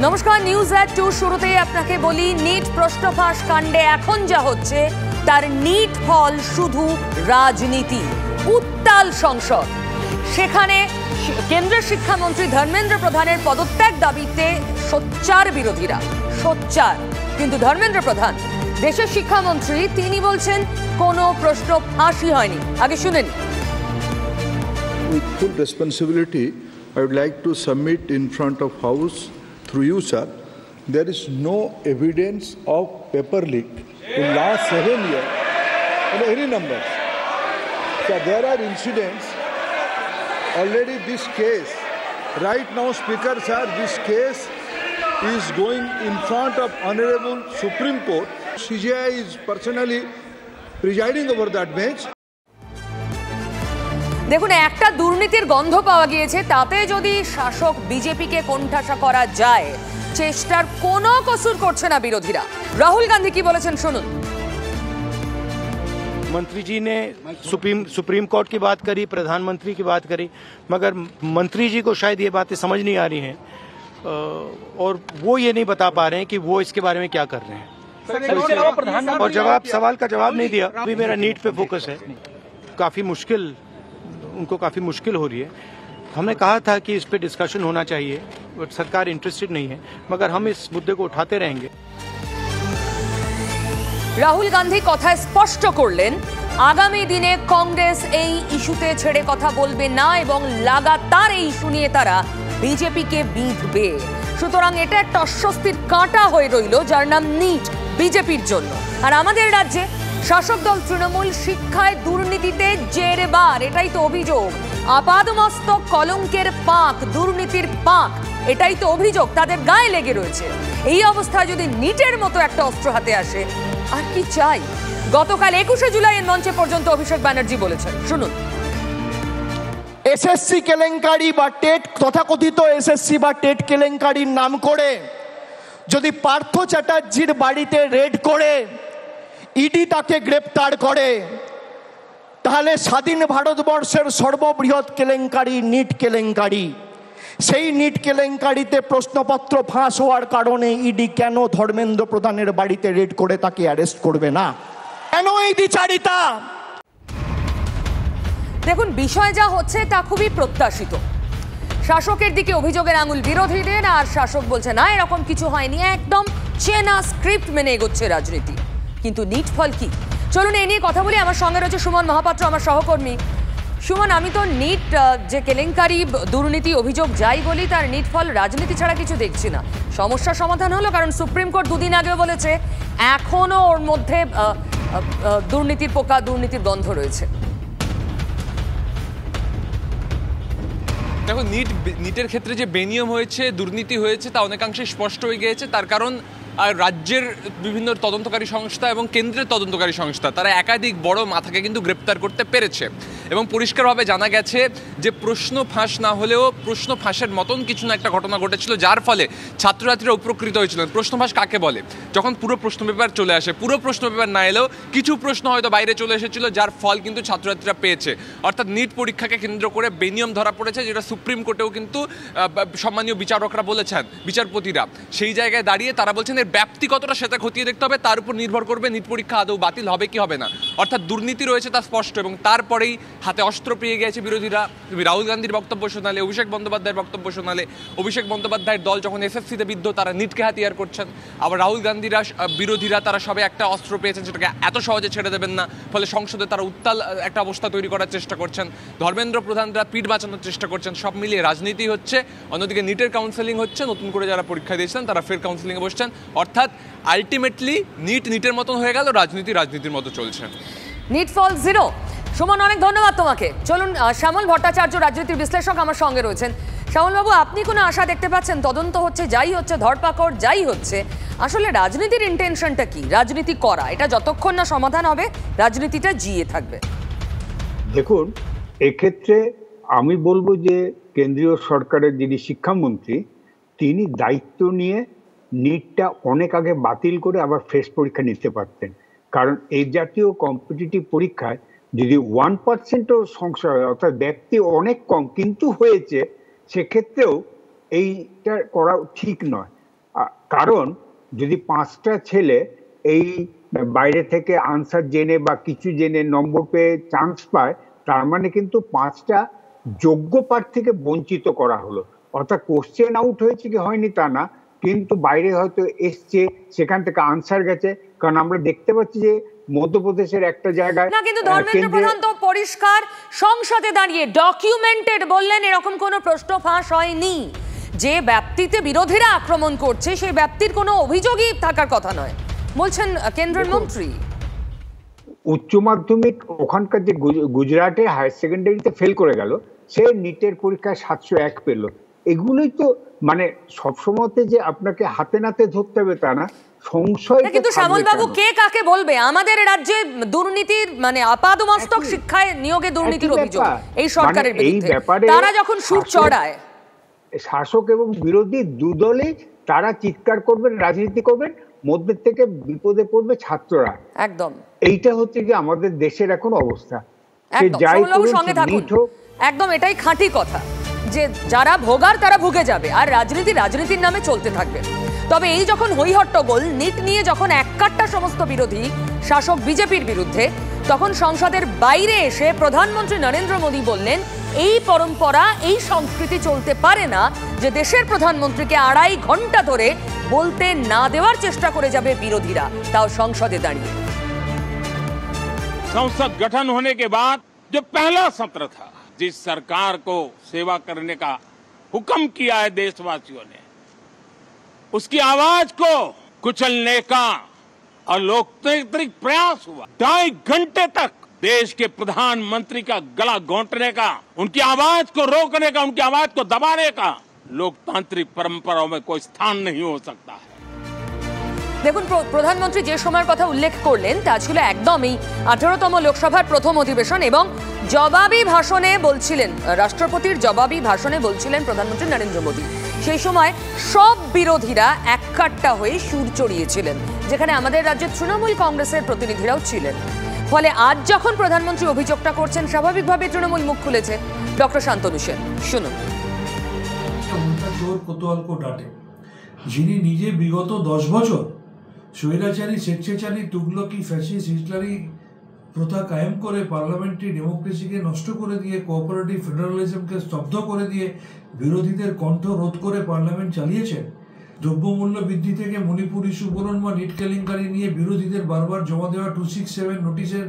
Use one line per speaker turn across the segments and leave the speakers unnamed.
নমস্কার, নিউজ এট 2 শুরুতেই আপনাকে বলি, নিট প্রশ্নফাঁস কাণ্ডে এখন যা হচ্ছে তার নিট ফল শুধু রাজনীতি। উত্তাল সংসদ, সেখানে কেন্দ্রীয় শিক্ষামন্ত্রী ধর্মেন্দ্র প্রধানের পদত্যাগ দাবিতে সোচ্চার বিরোধীরা, সোচ্চার। কিন্তু ধর্মেন্দ্র প্রধান দেশের শিক্ষামন্ত্রী, তিনি বলছেন কোনো প্রশ্ন ফাঁসই হয়নি। আগে শুনে নিন।
With full responsibility, I would like to submit in front of House, through you, sir, there is no evidence of paper leak in last 7 years in any numbers. So there are incidents. Already this case, right now, Speaker, sir, this case is going in front of Honorable Supreme Court. CJI is personally presiding over that bench.
দেখুন, একটা দুর্নীতির গন্ধ পাওয়া গিয়েছে, তাতে যদি শাসক বিজেপিকে কোণঠাসা করা যায়, চেষ্টার কোনো কসুর করছে না বিরোধীরা। রাহুল গান্ধী কি বলেছেন শুনুন।
मंत्री जी ने सुप्रीम कोर्ट की बात करी, प्रधानमंत्री की बात करी, मगर मंत्री जी को शायद ये बातें समझ नहीं आ रही हैं और वो ये नहीं बता पा रहे हैं कि वो इसके बारे में क्या कर रहे हैं। और सवाल का जवाब नहीं दिया। अभी मेरा नीट पे फोकस है। उनको काफ़ी मुश्किल हो रही है। हमने कहा था कि इस पे डिस्कशन होना चाहिए, बट सरकार इंटरेस्टेड नहीं है, मगर हम इस मुद्दे को उठाते रहेंगे।
রাহুল গান্ধী কথা স্পষ্ট করলেন, আগামী দিনে কংগ্রেস এই ইস্যুতে ছেড়ে কথা বলবে না এবং লাগাতার এই ইস্যু নিয়ে তারা বিজেপিকে বিঁধবে। সুতরাং এটা একটা অস্বস্তির কাঁটা হয়ে রইল, যার নাম নিট, বিজেপির জন্য। আর আমাদের রাজ্যে শাসক দল তৃণমূল শিক্ষায় দুর্নীতিতে জেরবার, এটাই তো অভিযোগ। আপাদমস্তক কলঙ্কের পাঁক, দুর্নীতির পাঁক, এটাই তো অভিযোগ তাদের গায়ে লেগে রয়েছে। এই অবস্থায় যদি নিটের মতো একটা অস্ত্র হাতে আসে, আর কি চাই? গতকাল 21শে জুলাইয়ের মঞ্চে পর্যন্ত অভিষেক ব্যানার্জি বলেছেন, শুনুন।
এসএসসি কেলেঙ্কারি বা টেট, তথাকথিত এসএসসি বা টেট কেলেঙ্কারির নাম করে যদি পার্থ চ্যাটার্জির বাড়িতে রেড করে ইডি তাকে গ্রেপ্তার করে, তাহলে স্বাধীন ভারতবর্ষের সর্ববৃহৎ কেলেঙ্কারি নিট কেলেঙ্কারি, সেই নিট কেলেঙ্কারিতে প্রশ্নপত্র ফাঁস হওয়ার কারণে ইডি কেন ধর্মেন্দ্র প্রধানের বাড়িতে রেড করে তাকে অ্যারেস্ট করবে না? কেন এই দ্বিচারিতা?
দেখুন, বিষয় যা হচ্ছে তা খুবই প্রত্যাশিত। শাসকের দিকে অভিযোগের আঙুল বিরোধীদের, আর শাসক বলছে না এরকম কিছু হয়নি, একদম চেনা স্ক্রিপ্ট মেনে এগোচ্ছে রাজনীতি। কিন্তু নিট ফল কি? চলুন এ নিয়ে কথা বলি। আমার সঙ্গে রয়েছে সুমন মহাপাত্র, আমার সহকর্মী। সুমন, আমি তো নিট যে কেলেঙ্কারি, দুর্নীতি অভিযোগ যাই বলি, তার নিট ফল রাজনীতি ছাড়া কিছু দেখছি না। সমস্যার সমাধান হলো, কারণ সুপ্রিম কোর্ট দুদিন আগেও বলেছে এখনো ওর মধ্যে দুর্নীতির পোকা, দুর্নীতির গন্ধ রয়েছে।
দেখো, নিটের ক্ষেত্রে যে বেনিয়ম হয়েছে, দুর্নীতি হয়েছে, তা অনেকাংশে স্পষ্ট হয়ে গিয়েছে। তার কারণ আর রাজ্যের বিভিন্ন তদন্তকারী সংস্থা এবং কেন্দ্রের তদন্তকারী সংস্থা, তারা একাধিক বড় মাথাকে কিন্তু গ্রেপ্তার করতে পেরেছে এবং পরিষ্কারভাবে জানা গেছে যে প্রশ্ন ফাঁস না হলেও প্রশ্ন ফাঁসের মতন কিছু না একটা ঘটনা ঘটেছিল, যার ফলে ছাত্রছাত্রীরা উপকৃত হয়েছিলেন। প্রশ্ন ফাঁস কাকে বলে? যখন পুরো প্রশ্ন পেপার চলে আসে, পুরো প্রশ্ন পেপার না এলেও কিছু প্রশ্ন হয়তো বাইরে চলে এসেছিল, যার ফল কিন্তু ছাত্রছাত্রীরা পেয়েছে। অর্থাৎ নিট পরীক্ষাকে কেন্দ্র করে বেনিয়ম ধরা পড়েছে, যেটা সুপ্রিম কোর্টেও কিন্তু সম্মানীয় বিচারকরা বলেছেন, বিচারপতিরা। সেই জায়গায় দাঁড়িয়ে তারা বলছেন এর ব্যাপ্তি কতটা সেটা খতিয়ে দেখতে হবে, তার উপর নির্ভর করবে নিট পরীক্ষা আদৌ বাতিল হবে কি হবে না। অর্থাৎ দুর্নীতি রয়েছে তা স্পষ্ট, এবং তারপরেই হাতে অস্ত্র পেয়ে গেছে বিরোধীরা। রাহুল গান্ধীর বক্তব্য শোনালে, অভিষেক বন্দ্যোপাধ্যায়ের বক্তব্য শোনালে, অভিষেক বন্দ্যোপাধ্যায়ের দল যখন এসএসসিতে বিদ্ধ, তারা নিটকে হাতিয়ার করছেন। আবার রাহুল গান্ধীরা, বিরোধীরা, তারা সবে একটা অস্ত্র পেয়েছেন, সেটাকে এত সহজে ছেড়ে দেবেন না। ফলে সংসদে তারা উত্তাল একটা অবস্থা তৈরি করার চেষ্টা করছেন। ধর্মেন্দ্র প্রধানরা পিঠ বাঁচানোর চেষ্টা করছেন। সব মিলিয়ে রাজনীতি হচ্ছে। অন্যদিকে নিটের কাউন্সেলিং হচ্ছে, নতুন করে যারা পরীক্ষা দিয়েছিলেন তারা ফের কাউন্সেলিংয়ে বসছেন। অর্থাৎ আলটিমেটলি নিটের মতন হয়ে গেল, রাজনীতির মতো চলছে।
নিট ফল জিরো। সুমন, অনেক ধন্যবাদ তোমাকে। চলুন, শ্যামল ভট্টাচার্য, রাজনীতির বিশ্লেষক, আমার সঙ্গে রয়েছেন। শ্যামলবাবু, আপনি কোনো আশা দেখতে পাচ্ছেন? তদন্ত হচ্ছে, যাই হচ্ছে, ধরপাকড় যাই হচ্ছে, আসলে রাজনীতির ইন্টেনশনটা কি? রাজনীতি করা, এটা যতক্ষণ না সমাধান হবে, রাজনীতিটা জিয়ে থাকবে।
দেখুন, এক্ষেত্রে আমি বলবো যে কেন্দ্রীয় সরকারের যিনি শিক্ষামন্ত্রী, তিনি দায়িত্ব নিয়ে নিটটা অনেক আগে বাতিল করে আবার ফ্রেশ পরীক্ষা নিতে পারতেন। কারণ এই জাতীয় কম্পিটিটিভ পরীক্ষায় যদি 1%ও সংশয় হয়, অর্থাৎ ব্যক্তি অনেক কম কিন্তু হয়েছে, সেক্ষেত্রেও এইটা করা ঠিক নয়। কারণ যদি 5টা ছেলে এই বাইরে থেকে আনসার জেনে বা কিছু জেনে নম্বর পেয়ে চান্স পায়, তার মানে কিন্তু 5টা যোগ্য প্রার্থীকে বঞ্চিত করা হলো। অর্থাৎ কোশ্চেন আউট হয়েছে কি হয়নি তা না, কিন্তু বাইরে হয়তো এসছে, সেখান থেকে আনসার গেছে। কারণ আমরা দেখতে পাচ্ছি যে মধ্যপ্রদেশের একটা জায়গায়
না, কিন্তু ধর্মেন্দ্র প্রধান তো পরিষ্কার সংসদে দাঁড়িয়ে ডকুমেন্টেড বললেন এরকম কোনো প্রশ্ন ফাঁস হয়নি। যে ব্যক্তিতে বিরোধীরা আক্রমণ করছে সেই ব্যক্তির কোনো অভিযোগই থাকার কথা নয় বলছেন কেন্দ্রের মন্ত্রী।
উচ্চ মাধ্যমিক ওখানকার যে গুজরাটে হায়ার সেকেন্ডারিতে ফেল করে গেল, সে নিটের পরীক্ষায় 701 পেল। এগুলোই তো মানে সবসময়তে যে আপনাকে হাতে নাতে ধরতে হবে তা না, সংশয়।
কিন্তু শ্যামল বাবু, কে কাকে বলবে? আমাদের রাজ্যে দুর্নীতির মানে আপাদমস্তক শিক্ষায় নিয়োগে দুর্নীতির অভিযোগ এই সরকারের বিরুদ্ধে। তারা যখন সুর চড়ায়,
শাসক এবং বিরোধী দুদলই তারা চিৎকার করবেন, রাজনীতি করবেন, মধ্যে থেকে বিপদে পড়বে ছাত্ররা।
একদম
এইটা হচ্ছে কি আমাদের দেশের এখন অবস্থা।
সঙ্গে থাকুন, একদম এটাই খাঁটি কথা যে যারা ভোগার তারা ভুগে যাবে, আর রাজনীতির নামে চলতে থাকবে। তবে এই যখন হইহট্টগোল নিট নিয়ে যখন এককাট্টা সমস্ত বিরোধী শাসক বিজেপির বিরুদ্ধে, তখন সংসদের বাইরে এসে প্রধানমন্ত্রী নরেন্দ্র মোদী বললেন এই পরম্পরা, এই সংস্কৃতি চলতে পারে না যে দেশের প্রধানমন্ত্রীকে 2.5 ঘন্টা ধরে বলতে না দেওয়ার চেষ্টা করে যাবে বিরোধীরা, তাও সংসদে দাঁড়িয়ে।
संसद गठन होने के बाद जो पहला सत्र था, जिस सरकार को सेवा करने का हुक्म किया है देशवासियों ने, उसकी आवाज को कुचलने का और लोकतांत्रिक प्रयास हुआ। 2.5 घंटे तक देश के प्रधानमंत्री का गला घोंटने का, उनकी आवाज को रोकने का, उनकी आवाज को दबाने का लोकतांत्रिक परंपराओं में कोई स्थान नहीं हो सकता है।
দেখুন, প্রধানমন্ত্রী যে সময়ের কথা উল্লেখ করলেন তা ছিল একদমই 18তম লোকসভার প্রথম অধিবেশন, এবং জবাবি ভাষণে বলছিলেন, রাষ্ট্রপতির জবাবি ভাষণে বলছিলেন প্রধানমন্ত্রী নরেন্দ্র মোদী। সেই সময় সব বিরোধীরা এককাট্টা হয়ে সুর চড়িয়েছিলেন, যেখানে আমাদের রাজ্যের তৃণমূল কংগ্রেসের প্রতিনিধিরাও ছিলেন। ফলে আজ যখন প্রধানমন্ত্রী অভিযোগটা করছেন, স্বাভাবিকভাবে তৃণমূল মুখ খুলেছে। ডক্টর শান্তনু সেন, শুনুন।
যিনি নিজে বিগত 10 বছর স্বৈরাচারী, স্বেচ্ছাচারী, তুগলকি, ফ্যাসিস্ট, হিটলারি প্রথা কায়েম করে পার্লামেন্টারি ডেমোক্রেসিকে নষ্ট করে দিয়ে, কোঅপারেটিভ ফেডারালিজমকে স্তব্ধ করে দিয়ে বিরোধীদের কণ্ঠ রোধ করে পার্লামেন্ট চালিয়েছেন। দ্রব্যমূল্য বৃদ্ধি থেকে মণিপুর ইস্যু বলুন বা নিট কেলেঙ্কারি নিয়ে বিরোধীদের বারবার জমা দেওয়া 267 নোটিশের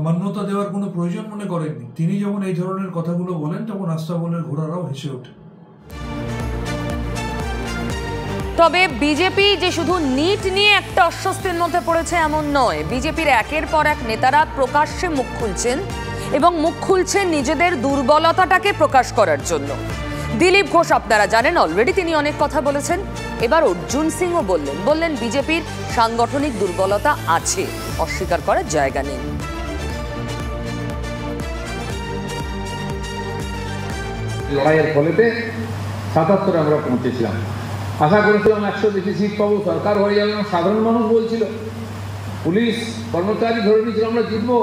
মান্যতা দেওয়ার কোনো প্রয়োজন মনে করেননি। তিনি যখন এই ধরনের কথাগুলো বলেন তখন আস্তাবলের ঘোড়ারাও হেসে ওঠে।
তবে বিজেপি যে শুধু নিট নিয়ে একটা অস্বস্তির মধ্যে পড়েছে এমন নয়। বিজেপির একের পর এক নেতারা প্রকাশ্যে মুখ খুলছেন, এবং মুখ খুলছেন নিজেদের দুর্বলতাটাকে প্রকাশ করার জন্য। দিলীপ ঘোষ আপনারা জানেন, অলরেডি তিনি অনেক কথা বলেছেন। এবার অর্জুন সিংও বললেন বিজেপির সাংগঠনিক দুর্বলতা আছে, অস্বীকার করার জায়গা নেই।
লড়াইয়ের ফলেতে 77 আমরা পৌঁছেছিলাম। আশা করেছিলাম 100 বেশি সিট পাবো, সরকার হয়ে যাবে। সাধারণ মানুষ বলছিল, পুলিশ কর্মচারী ধরে নিয়েছিল আমরা জিতবো,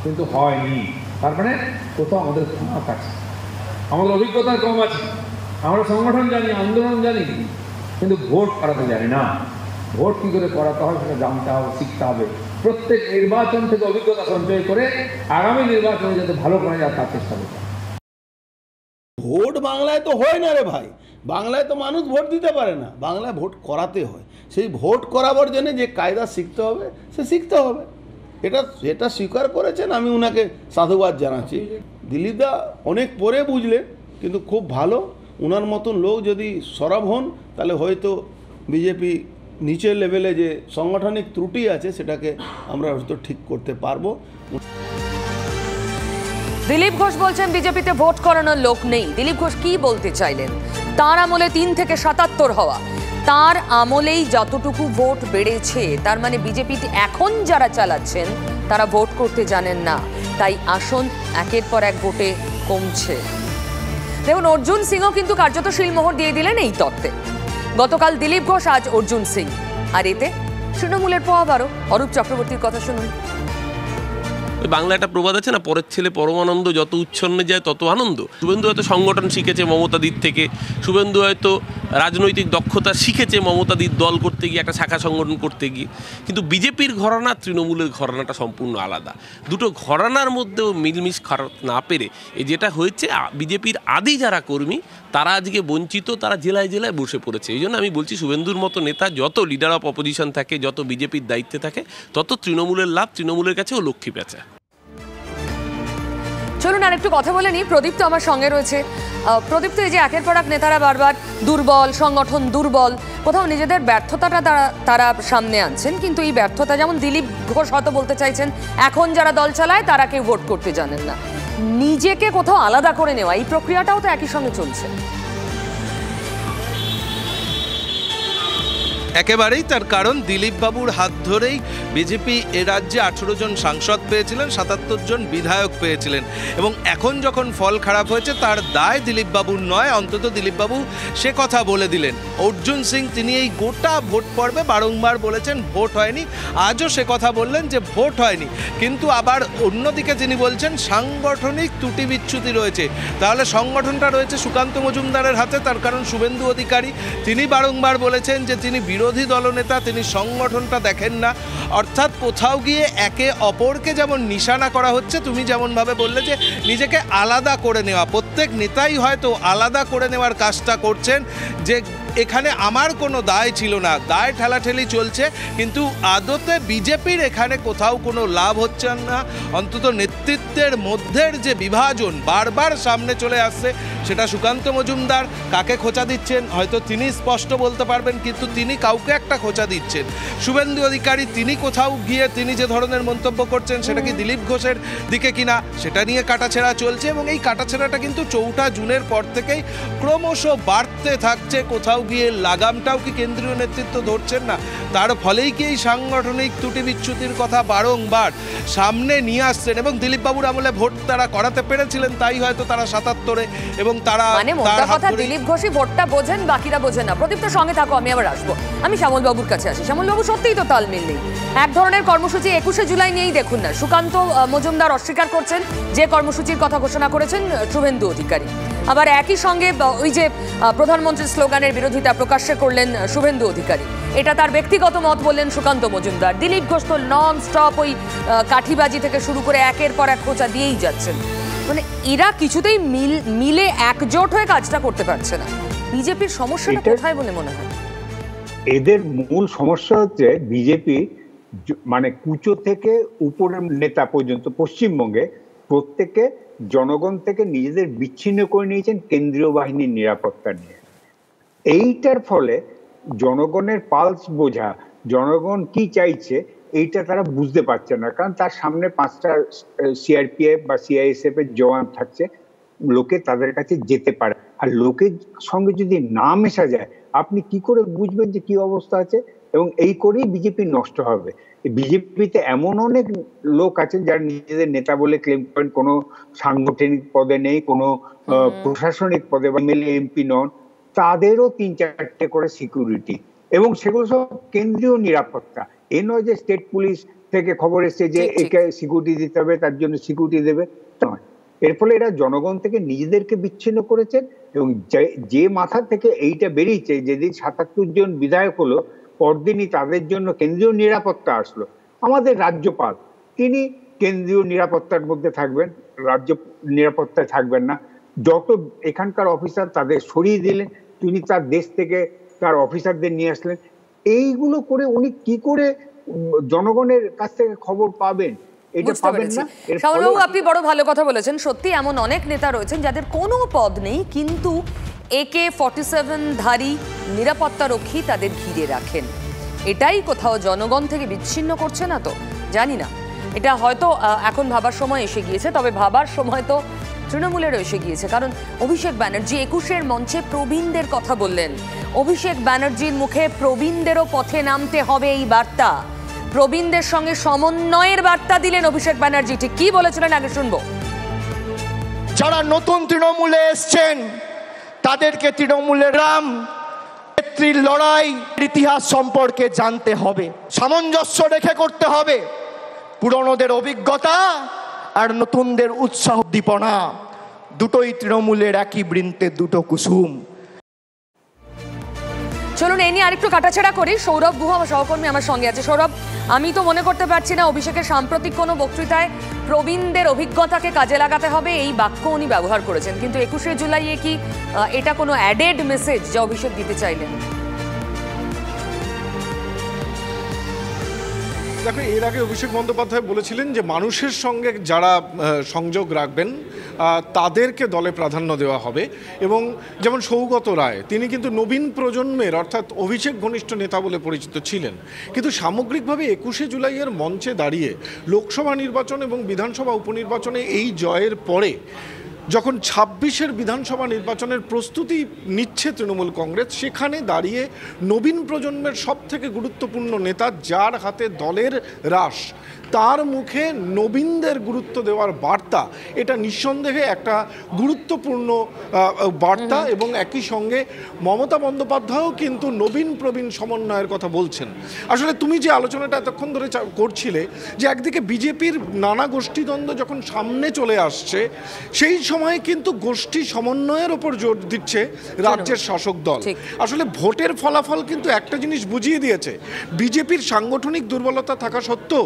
কিন্তু হয়নি। তার মানে কোথাও আমাদের ফাঁক আছে, আমাদের অভিজ্ঞতা কম আছে। আমরা সংগঠন জানি, আন্দোলন জানি, কিন্তু ভোট করাতে জানি না। ভোট কী করে করাতে হয় সেটা জানতে হবে, শিখতে হবে। প্রত্যেক নির্বাচন থেকে অভিজ্ঞতা সঞ্চয় করে আগামী নির্বাচনে যাতে ভালো করা যায় তার চেষ্টা করতে হবে।
ভোট বাংলায় তো হয় না রে ভাই, বাংলায় তো মানুষ ভোট দিতে পারে না, বাংলায় ভোট করাতে হয়। সেই ভোট করাবার জন্য যে কায়দা শিখতে হবে সে শিখতে হবে, এটা স্বীকার করেছেন, আমি ওনাকে সাধুবাদ জানাচ্ছি। দিলীপদা অনেক পরে বুঝলেন, কিন্তু খুব ভালো। ওনার মতন লোক যদি সরব হন তাহলে হয়তো বিজেপি নিচের লেভেলে যে সাংগঠনিক ত্রুটি আছে সেটাকে আমরা হয়তো ঠিক করতে পারবো।
দিলীপ ঘোষ বলছেন বিজেপিতে ভোট করানোর লোক নেই। দিলীপ ঘোষ কি বলতে চাইলেন? তার আমলে 3 থেকে 77 হওয়া, তার আমলেই যতটুকু ভোট বেড়েছে, তার মানে বিজেপিতে এখন যারা চালাচ্ছেন তারা ভোট করতে জানেন না, তাই আসন একের পর এক ভোটে কমছে। দেখুন, অর্জুন সিংও কিন্তু কার্যত শিলমোহর দিয়ে দিলেন এই তত্ত্বে। গতকাল দিলীপ ঘোষ, আজ অর্জুন সিং, আর এতে তৃণমূলের পোয়া 12। অরূপ চক্রবর্তীর কথা শুনুন।
ওই বাংলা একটা প্রবাদ আছে না, পরের ছেলে পরমানন্দ, যত উচ্ছন্নে যায় তত আনন্দ। শুভেন্দু হয়তো সংগঠন শিখেছে মমতাদির থেকে, শুভেন্দু হয়তো রাজনৈতিক দক্ষতা শিখেছে মমতাদির দল করতে গিয়ে, একটা শাখা সংগঠন করতে গিয়ে। কিন্তু বিজেপির ঘরানা তৃণমূলের ঘরানাটা সম্পূর্ণ আলাদা। দুটো ঘরানার মধ্যেও মিলমিশ খারাপ না পেরে যেটা হয়েছে, বিজেপির আদি যারা কর্মী তারা আজকে বঞ্চিত, তারা জেলায় জেলায় বসে পড়েছে। এই জন্য আমি বলছি শুভেন্দুর মতো নেতা যত লিডার অফ অপোজিশন থাকে, যত বিজেপির দায়িত্বে থাকে, তত তৃণমূলের লাভ, তৃণমূলের কাছেও লক্ষ্মী পেঁচা।
চলুন আর একটু কথা বলে নিই। প্রদীপ তো আমার সঙ্গে রয়েছে। প্রদীপ, তো এই যে একের পর এক নেতারা বারবার দুর্বল, সংগঠন দুর্বল, কোথাও নিজেদের ব্যর্থতাটা তারা সামনে আনছেন, কিন্তু এই ব্যর্থতা, যেমন দিলীপ ঘোষ হয়তো বলতে চাইছেন এখন যারা দল চালায় তারা কেউ ভোট করতে জানেন না, নিজেকে কোথাও আলাদা করে নেওয়া, এই প্রক্রিয়াটাও তো একই সঙ্গে চলছে।
একেবারেই তার কারণ দিলীপ বাবুর হাত ধরেই বিজেপি এ রাজ্যে 18 জন সাংসদ পেয়েছিলেন, 77 জন বিধায়ক পেয়েছিলেন, এবং এখন যখন ফল খারাপ হয়েছে তার দায় দিলীপ বাবুর নয়। অন্তত দিলীপ বাবু সে কথা বলে দিলেন। অর্জুন সিং তিনি এই গোটা ভোট পর্বে বারংবার বলেছেন ভোট হয়নি, আজও সে কথা বললেন যে ভোট হয়নি, কিন্তু আবার অন্যদিকে তিনি বলছেন সাংগঠনিক ত্রুটি বিচ্যুতি রয়েছে। তাহলে সংগঠনটা রয়েছে সুকান্ত মজুমদারের হাতে, তার কারণ শুভেন্দু অধিকারী তিনি বারংবার বলেছেন যে তিনি বিরোধী দলনেতা, তিনি সংগঠনটা দেখেন না। অর্থাৎ কোথাও গিয়ে একে অপরকে যেমন নিশানা করা হচ্ছে, তুমি যেমনভাবে বললে যে নিজেকে আলাদা করে নেওয়া, প্রত্যেক নেতাই হয়তো আলাদা করে নেওয়ার কাজটা করছেন, যে এখানে আমার কোনো দায় ছিল না, দায় ঠেলাঠেলি চলছে, কিন্তু আদতে বিজেপির এখানে কোথাও কোনো লাভ হচ্ছে না। অন্তত নেতৃত্বের মধ্যের যে বিভাজন বারবার সামনে চলে আসছে, সেটা সুকান্ত মজুমদার কাকে খোঁচা দিচ্ছেন হয়তো তিনি স্পষ্ট বলতে পারবেন, কিন্তু তিনি কাউকে একটা খোঁচা দিচ্ছেন। শুভেন্দু অধিকারী তিনি কোথাও গিয়ে তিনি যে ধরনের মন্তব্য করছেন সেটা কি দিলীপ ঘোষের দিকে কিনা, সেটা নিয়ে কাটাছেঁড়া চলছে, এবং এই কাটাছেঁড়াটা কিন্তু 4 জুনের পর থেকেই ক্রমশ বাড়তে থাকছে। কোথাও গিয়ে লাগামটাও কি কেন্দ্রীয় নেতৃত্ব ধরছেন না, তার ফলেই কি এই সাংগঠনিক ত্রুটি বিচ্যুতির কথা বারংবার সামনে নিয়ে আসছেন। এবং দিলীপ বাবুর আমলে ভোট তারা করাতে পেরেছিলেন, তাই হয়তো তারা 77-এ, এবং তারা
দিলীপ ঘোষই ভোটটা বোঝেন, বাকিরা বোঝেন না। প্রদীপ তো সঙ্গে থাকো, আমি আবার আসবো। আমি শ্যামল বাবুর কাছে আসি। শ্যামল বাবু, সত্যিই তো তালমিল নেই। এক ধরনের কর্মসূচি 21শে জুলাই নিয়েই দেখুন না, সুকান্ত মজুমদার অস্বীকার করছেন যে কর্মসূচির কথা ঘোষণা করেছেন শুভেন্দু অধিকারী, আবার একই সঙ্গে ওই যে প্রধানমন্ত্রীর স্লোগানের বিরোধিতা প্রকাশ্যে করলেন শুভেন্দু অধিকারী, এটা তার ব্যক্তিগত মত বললেন সুকান্ত মজুমদার। দিলীপ ঘোষ তো নন স্টপ ওই কাঠিবাজি থেকে শুরু করে একের পর এক খোঁচা দিয়েই যাচ্ছেন। মানে এরা কিছুতেই মিলে একজোট হয়ে কাজটা করতে পারছে না। বিজেপির সমস্যাটা কোথায় বলে মনে হয়?
এদের মূল সমস্যা হচ্ছে বিজেপি মানে কুচো থেকে উপরের নেতা পর্যন্ত পশ্চিমবঙ্গে প্রত্যেকে জনগণ থেকে নিজেদের বিচ্ছিন্ন করে নিয়েছেন কেন্দ্রীয় বাহিনীর নিরাপত্তা নিয়ে। এইটার ফলে জনগণের পালস বোঝা, জনগণ কি চাইছে এইটা তারা বুঝতে পারছে না, কারণ তার সামনে 5টা সিআরপিএফ বা সিআইএসএফ এর জওয়ান থাকছে, লোকে তাদের কাছে যেতে পারে। আর লোকের সঙ্গে যদি না মেশা যায়, আপনি কি করে বুঝবেন যে কি অবস্থা আছে? এবং এই করেই বিজেপি নষ্ট হবে। বিজেপিতে এমন অনেক লোক আছেন যারা নিজেদের নেতা বলে ক্লেম করেন, কোনো সাংগঠনিক পদে নেই, কোনো প্রশাসনিক পদে বা এমএলএ এমপি নন, তাদেরও 3-4টে করে সিকিউরিটি, এবং সেগুলো সব কেন্দ্রীয় নিরাপত্তা। এ নয় যে স্টেট পুলিশ থেকে খবর এসছে যে একে সিকিউরিটি দিতে হবে, তার জন্য সিকিউরিটি দেবে, নয়। এর ফলে এরা জনগণ থেকে নিজেদেরকে বিচ্ছিন্ন করেছেন, এবং যে মাথা থেকে এইটা বেরিয়েছে, যেদিন 77 জন বিধায়ক হলো, পরদিনই তাদের জন্য কেন্দ্রীয় নিরাপত্তা আসলো। আমাদের রাজ্যপাল তিনি কেন্দ্রীয় নিরাপত্তার মধ্যে থাকবেন, রাজ্য নিরাপত্তায় থাকবেন না। যত এখানকার অফিসার তাদের সরিয়ে দিলেন, তিনি তার দেশ থেকে তার অফিসারদের নিয়ে আসলেন। এইগুলো করে উনি কি করে জনগণের কাছ থেকে খবর পাবেন?
আপনি বড় ভালো কথা বলেছেন। সত্যি এমন অনেক নেতা রয়েছেন যাদের কোনো পদ নেই, কিন্তু AK-47 ধারী নিরাপত্তা রক্ষী তাদের ঘিরে রাখেন। এটাই কোথাও জনগণ থেকে বিচ্ছিন্ন করছে না? তো জানি না, এটা হয়তো এখন ভাবার সময় এসে গিয়েছে, তবে ভাবার সময় তো তৃণমূলেরও এসে গিয়েছে। কারণ অভিষেক ব্যানার্জি 21-এর মঞ্চে প্রবীণদের কথা বললেন। অভিষেক ব্যানার্জির মুখে প্রবীণদেরও পথে নামতে হবে এই বার্তা, প্রবীণদের সঙ্গে সমন্বয়ের বার্তা দিলেন অভিষেক ব্যানার্জি। ঠিক কি বলেছিলেন আগে শুনবো।
যারা নতুন তৃণমূলে এসছেন তাদেরকে তৃণমূলের রাম নেত্রীর লড়াই ইতিহাস সম্পর্কে জানতে হবে, সামঞ্জস্য রেখে করতে হবে। পুরনোদের অভিজ্ঞতা আর নতুনদের উৎসাহ উদ্দীপনা, দুটোই তৃণমূলের একই বৃন্তে দুটো কুসুম।
চলুন এই নিয়ে আরেকটু কাটাছেড়া করি। সৌরভ গুহ আমার সহকর্মী আমার সঙ্গে আছে। সৌরভ, আমি তো মনে করতে পারছি না অভিষেকের সাম্প্রতিক কোনো বক্তৃতায় প্রবীণদের অভিজ্ঞতাকে কাজে লাগাতে হবে এই বাক্য উনি ব্যবহার করেছেন, কিন্তু 21শে জুলাইয়ে কি এটা কোনো অ্যাডেড মেসেজ যা অভিষেক দিতে চাইলেন?
দেখো, এর আগে অভিষেক বন্দ্যোপাধ্যায় বলেছিলেন যে মানুষের সঙ্গে যারা সংযোগ রাখবেন তাদেরকে দলে প্রাধান্য দেওয়া হবে, এবং যেমন সৌগত রায় তিনি কিন্তু নবীন প্রজন্মের অর্থাৎ অভিষেক ঘনিষ্ঠ নেতা বলে পরিচিত ছিলেন, কিন্তু সামগ্রিকভাবে 21শে জুলাইয়ের মঞ্চে দাঁড়িয়ে লোকসভা নির্বাচন এবং বিধানসভা উপনির্বাচনে এই জয়ের পরে যখন 26-এর বিধানসভা নির্বাচনের প্রস্তুতি নিচ্ছে তৃণমূল কংগ্রেস, সেখানে দাঁড়িয়ে নবীন প্রজন্মের সবথেকে গুরুত্বপূর্ণ নেতা যার হাতে দলের রাশ, তার মুখে নবীনদের গুরুত্ব দেওয়ার বার্তা, এটা নিঃসন্দেহে একটা গুরুত্বপূর্ণ বার্তা। এবং একই সঙ্গে মমতা বন্দ্যোপাধ্যায়ও কিন্তু নবীন প্রবীণ সমন্বয়ের কথা বলছেন। আসলে তুমি যে আলোচনাটা এতক্ষণ ধরে করছিলে যে একদিকে বিজেপির নানা গোষ্ঠীদ্বন্দ্ব যখন সামনে চলে আসছে, সেই সময় কিন্তু গোষ্ঠী সমন্বয়ের ওপর জোর দিচ্ছে রাজ্যের শাসক দল। আসলে ভোটের ফলাফল কিন্তু একটা জিনিস বুঝিয়ে দিয়েছে, বিজেপির সাংগঠনিক দুর্বলতা থাকা সত্ত্বেও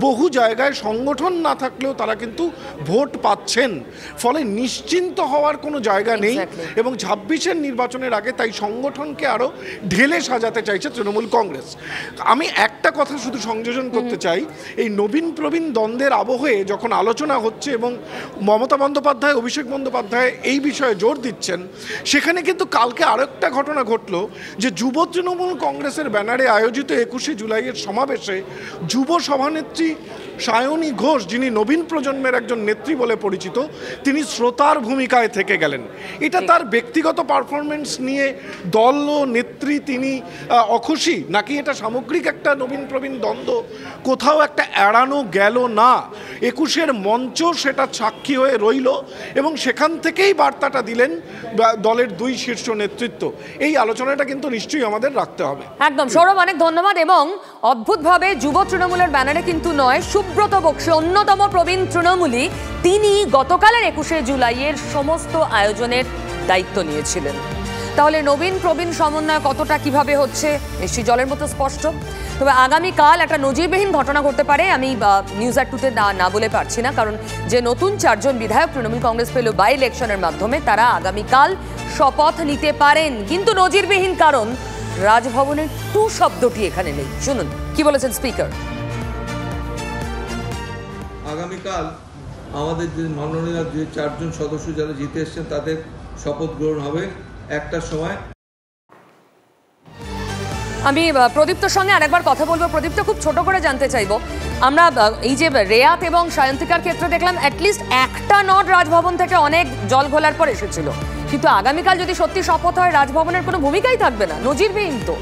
বহু জায়গায় সংগঠন না থাকলেও তারা কিন্তু ভোট পাচ্ছেন, ফলে নিশ্চিন্ত হওয়ার কোনো জায়গা নেই। এবং 26-এর নির্বাচনের আগে তাই সংগঠনকে আরও ঢেলে সাজাতে চাইছে তৃণমূল কংগ্রেস। আমি একটা কথা শুধু সংযোজন করতে চাই, এই নবীন প্রবীণ দ্বন্দ্বের আবহে যখন আলোচনা হচ্ছে এবং মমতা বন্দ্যোপাধ্যায় অভিষেক বন্দ্যোপাধ্যায় এই বিষয়ে জোর দিচ্ছেন, সেখানে কিন্তু কালকে আরেকটা ঘটনা ঘটল যে যুব তৃণমূল কংগ্রেসের ব্যানারে আয়োজিত 21শে জুলাইয়ের সমাবেশে যুব সভানেত্রী সায়নী ঘোষ, যিনি নবীন প্রজন্মের একজন নেত্রী বলে পরিচিত, তিনি শ্রোতার ভূমিকায় থেকে গেলেন। এটা তার ব্যক্তিগত পারফরমেন্স নিয়ে দল ও নেত্রী তিনি অখুশি, নাকি এটা সামগ্রিক একটা নবীন প্রবীণ দ্বন্দ্ব কোথাও একটা এড়ানো গেল না? 21-এর মঞ্চ সেটা সাক্ষী হয়ে রইল এবং সেখান থেকেই বার্তাটা দিলেন দলের দুই শীর্ষ নেতৃত্ব। এই আলোচনাটা কিন্তু নিশ্চয়ই আমাদের রাখতে হবে।
একদম সৌরভ, অনেক ধন্যবাদ। এবং অদ্ভুতভাবে যুব তৃণমূলের ব্যানারে কিন্তু নয়, সুব্রত বক্সী অন্যতম প্রবীণ তৃণমূলী, তিনি গতকালের 21শে জুলাইয়ের সমস্ত আয়োজনের দায়িত্ব নিয়েছিলেন। তাহলে নবীন প্রবীণ সমন্বয় কতটা কিভাবে হচ্ছে নিশ্চয়ই জলের মতো স্পষ্ট। তবে আগামীকাল একটা নজিরবিহীন ঘটনা ঘটতে পারে, আমি নিউজ অ্যাট 2-তে না বলে পারছি না, কারণ যে নতুন 4 জন বিধায়ক তৃণমূল কংগ্রেস পেল বাই ইলেকশনের মাধ্যমে, তারা আগামীকাল শপথ নিতে পারেন, কিন্তু নজিরবিহীন, কারণ রাজভবনের টু শব্দটি এখানে নেই। শুনুন কি বলেছেন স্পিকার।
আগামীকাল আমাদের যে মাননীয় যে 4 জন সদস্য যারা জিতে এসেছেন তাদের শপথ গ্রহণ হবে 1টার সময়।
আমি প্রদীপ্তর সঙ্গে আরেকবার কথা বলবো। প্রদীপ্ত, খুব ছোট করে জানতে চাইবো, আমরা এই যে রেয়াত এবং সায়ন্তিকার ক্ষেত্রে দেখলাম অ্যাটলিস্ট একটা নট রাজভবন থেকে অনেক জল ঘোলার পর এসেছিল, কিন্তু আগামীকাল যদি সত্যি শপথ হয় রাজভবনের কোনো ভূমিকাই থাকবে না, নজিরবিহীন তো।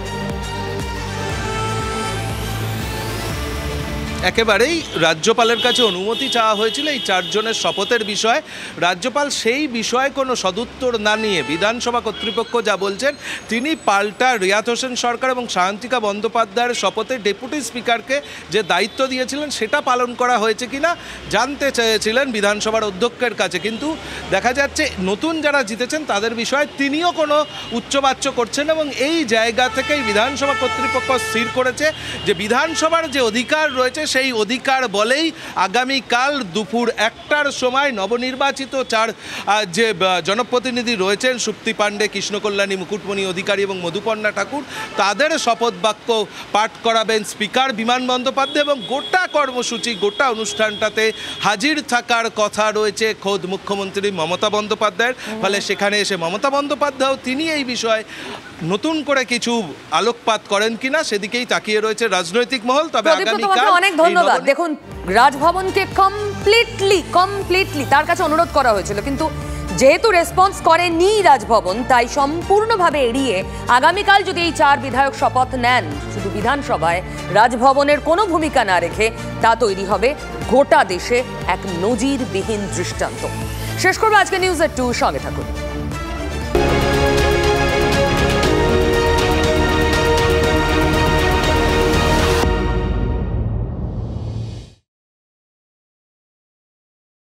একেবারেই রাজ্যপালের কাছে অনুমতি চাওয়া হয়েছিল এই 4 জনের শপথের বিষয়ে। রাজ্যপাল সেই বিষয়ে কোনো সদুত্তর না নিয়ে বিধানসভা কর্তৃপক্ষ যা বলছেন, তিনি পাল্টা রিয়াত হোসেন সরকার এবং সায়ন্তিকা বন্দ্যোপাধ্যায়ের শপথে ডেপুটি স্পিকারকে যে দায়িত্ব দিয়েছিলেন সেটা পালন করা হয়েছে কিনা জানতে চেয়েছিলেন বিধানসভার অধ্যক্ষের কাছে। কিন্তু দেখা যাচ্ছে নতুন যারা জিতেছেন তাদের বিষয়ে তিনিও কোনো উচ্চবাচ্য করছেন, এবং এই জায়গা থেকেই বিধানসভা কর্তৃপক্ষ স্থির করেছে যে বিধানসভার যে অধিকার রয়েছে সেই অধিকার বলেই আগামীকাল দুপুর 1টার সময় নবনির্বাচিত 4 যে জনপ্রতিনিধি রয়েছেন, সুপ্তি পাণ্ডে, কৃষ্ণকল্যাণী, মুকুটমণি অধিকারী এবং মধুপর্ণা ঠাকুর, তাদের শপথ বাক্য পাঠ করাবেন স্পিকার বিমান বন্দ্যোপাধ্যায়। এবং গোটা কর্মসূচি, গোটা অনুষ্ঠানটাতে হাজির থাকার কথা রয়েছে খোদ মুখ্যমন্ত্রী মমতা বন্দ্যোপাধ্যায়ের। ফলে সেখানে এসে মমতা বন্দ্যোপাধ্যায় তিনি এই বিষয়ে নতুন করে কিছু আলোকপাত করেন কিনা সেদিকেই তাকিয়ে রয়েছে রাজনৈতিক মহল। তবে আগামীকাল
অনেক ধন্যবাদ। দেখুন, রাজভবনকে কমপ্লিটলি তার কাছে অনুরোধ করা হয়েছিল, কিন্তু যেহেতু রেসপন্স করেনি রাজভবন, তাই সম্পূর্ণভাবে এড়িয়ে আগামীকাল যদি এই 4 বিধায়ক শপথ নেন শুধু বিধানসভায়, রাজভবনের কোনো ভূমিকা না রেখে, তা তৈরি হবে গোটা দেশে এক নজিরবিহীন দৃষ্টান্ত। শেষ করবো আজকে নিউজ এট 2, সঙ্গে থাকুন।